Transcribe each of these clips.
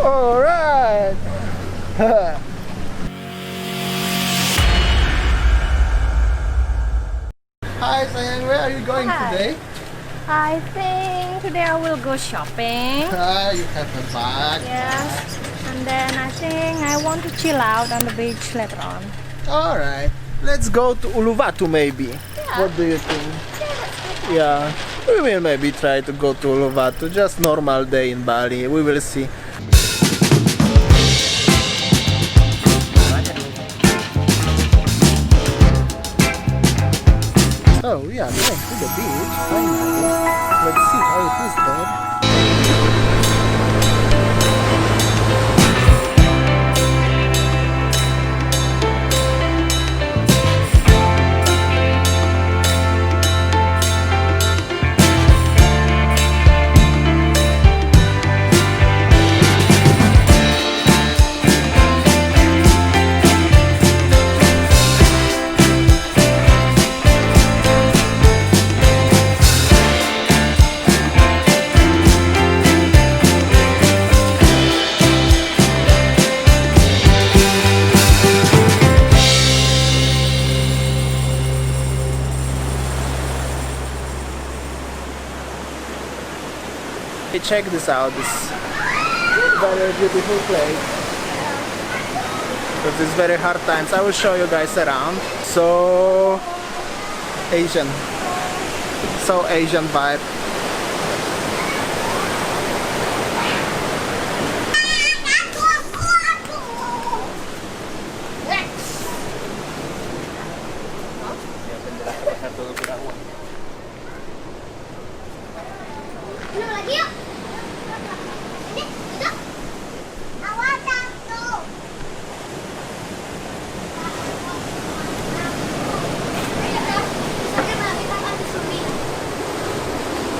All right. Hi, Sayang. Where are you going Hi. today? I think today I will go shopping. You have a bag. Yes. And then I think I want to chill out on the beach later on. All right. Let's go to Uluwatu maybe. What do you think? Yeah. We will maybe try to go to Uluwatu. Just normal day in Bali. We will see. Oh, yeah, we went to the beach, finally. Let's see how it is there. Hey, check this out, this very beautiful place. But it's very hard times. I will show you guys around. So Asian vibe.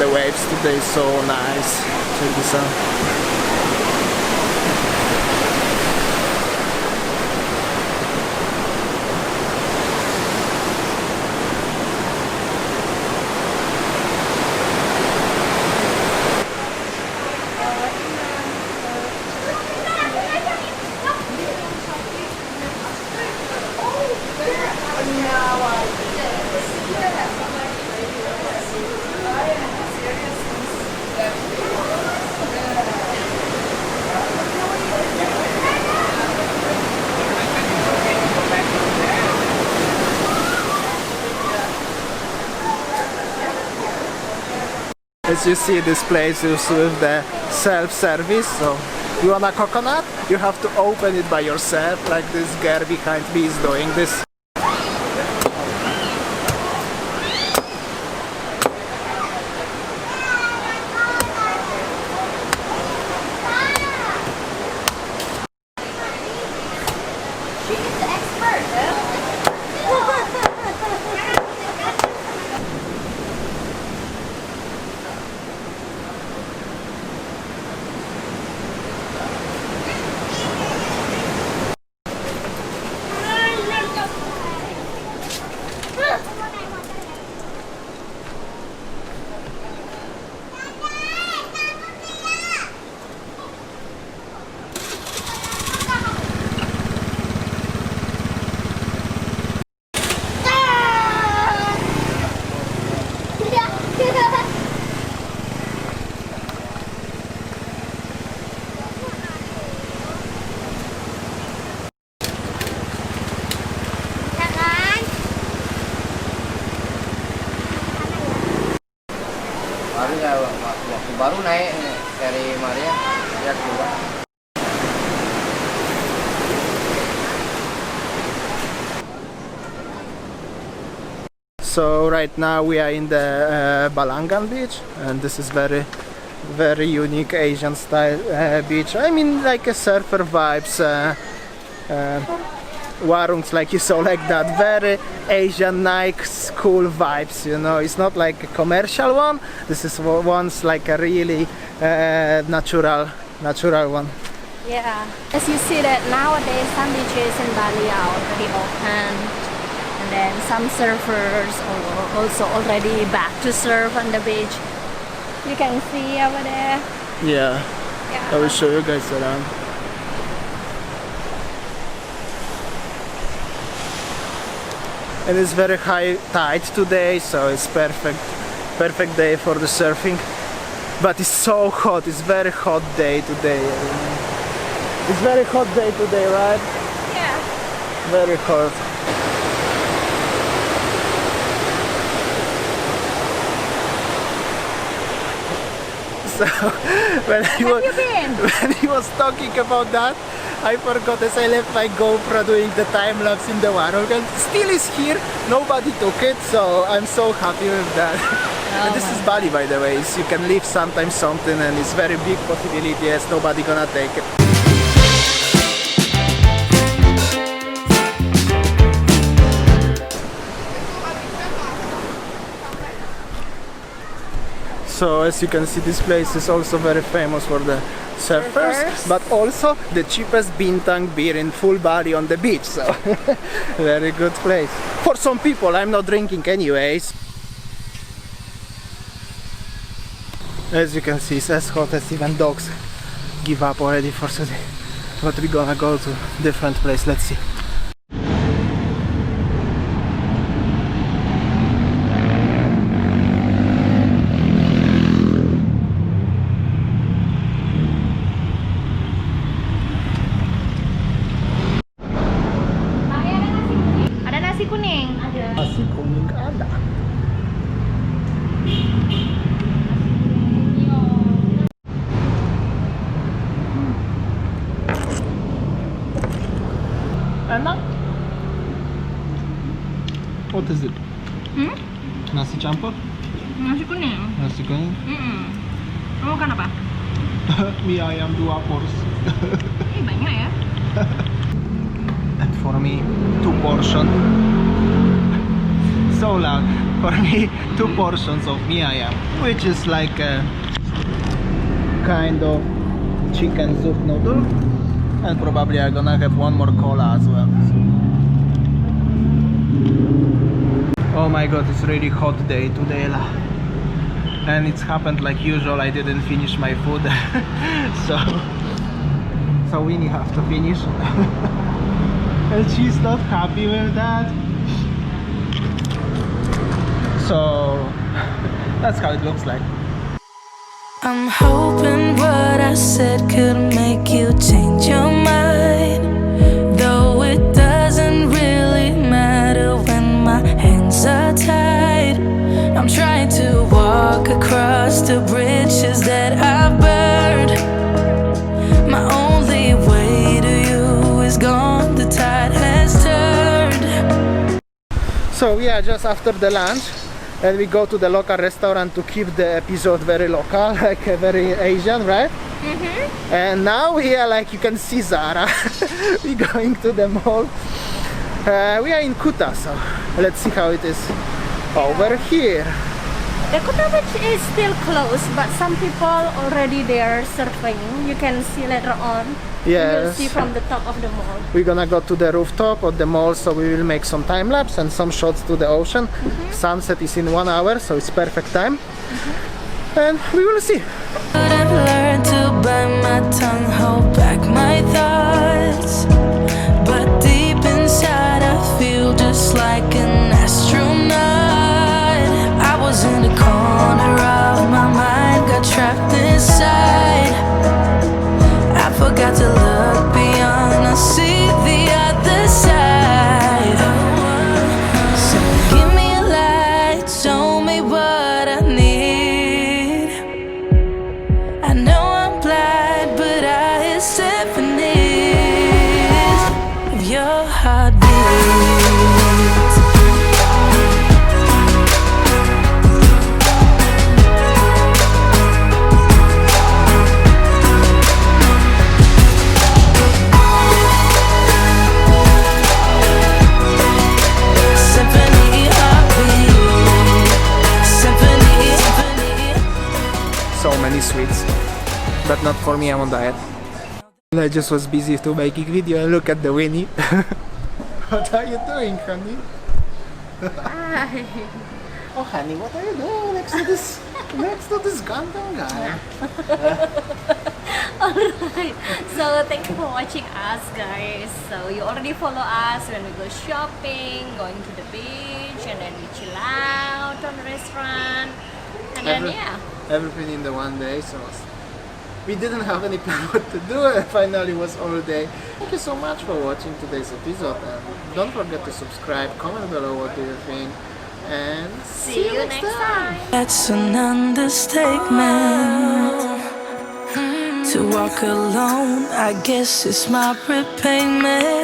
The waves today is so nice. Check this out. As you see, this place is with the self-service, so you want a coconut? You have to open it by yourself, like this girl behind me is doing this. She's the expert, waktu baru naik dari Maria ya keluar. So right now we are in the Balangan beach, and this is very unique Asian style beach. I mean, like a surfer vibes, warungs like you saw, like that, very Asian nice cool vibes, you know. It's not like a commercial one, this is one's like a really natural one. Yeah. As you see that nowadays some beaches in Bali are already open. And then some surfers are also already back to surf on the beach. You can see over there. Yeah. Yeah. I will show you guys around. And it's very high tide today, so it's perfect day for the surfing. But it's so hot, it's very hot day today. It's very hot day today, right? Yeah. Very hot. So when he was talking about that, I forgot as I left my GoPro doing the time lapse in the water, and still is here. Nobody took it, so I'm so happy with that. And this is Bali, by the way. So you can leave sometimes something, and it's very big possibility. Yes, nobody gonna take it. So as you can see, this place is also very famous for the surfers, but also the cheapest bintang beer in full Bali on the beach. So very good place for some people. I'm not drinking anyways. As you can see, it's as hot as even dogs give up already for today. But we're gonna go to different place. Let's see. Ada nasi kuning? Ada. Nasi kuning ada. Enak. What is it? Nasi campur? Nasi kuning. Nasi kuning? Kamu makan apa? Mie ayam 2 porsi. Banyak ya. And for me, 2 portion. So loud. For me, 2 portions of mie ayam, which is like a kind of chicken soup noodle. And probably I'm gonna have 1 more cola as well. Oh my god, it's really hot day today. And it's happened like usual, I didn't finish my food. so Winnie have to finish. And she's not happy with that. So that's how it looks like. I'm hoping what I said could make you change your mind, though it doesn't really matter when my hands are tied. I'm trying to walk across the bridges that I've burned. My only way to you is gone, the tide has turned. So we are just after the lunch, and we go to the local restaurant to keep the episode very local, like very Asian, right? And now we are, like you can see, Zara. We're going to the mall. We are in Kuta, so let's see how it is over here. The Kuta beach is still closed, but some people already there surfing. You can see later on. Yes. You'll see from the top of the mall. We're gonna go to the rooftop of the mall, so we will make some time lapse and some shots to the ocean. Sunset is in 1 hour, so it's perfect time. And we will see. Could have learned to bite my tongue, hold back my thoughts, but deep inside I feel just like an astronaut. I was in the corner of my mind, got trapped inside. I forgot to look beyond, I see the other side. So give me a light, show me what I need. I know I'm blind, but I hear symphonies of your heartbeat. Symphony heartbeat. Symphony, symphony. So many sweets, but not for me, I'm on diet. I just was busy to making video and look at the Winnie. What are you doing, honey? Oh honey, what are you doing next to this Gundam guy? Alright, so thank you for watching us, guys. So you already follow us when we go shopping, going to the beach, and then we chill out on the restaurant, and then Everything in the one day. So we didn't have any plan what to do, and finally was all day. Thank you so much for watching today's episode, and don't forget to subscribe, comment below what do you think, and see you next time. That's an understatement. To walk alone, I guess it's my repayment.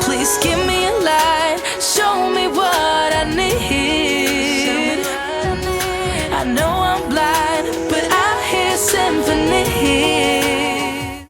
Please give me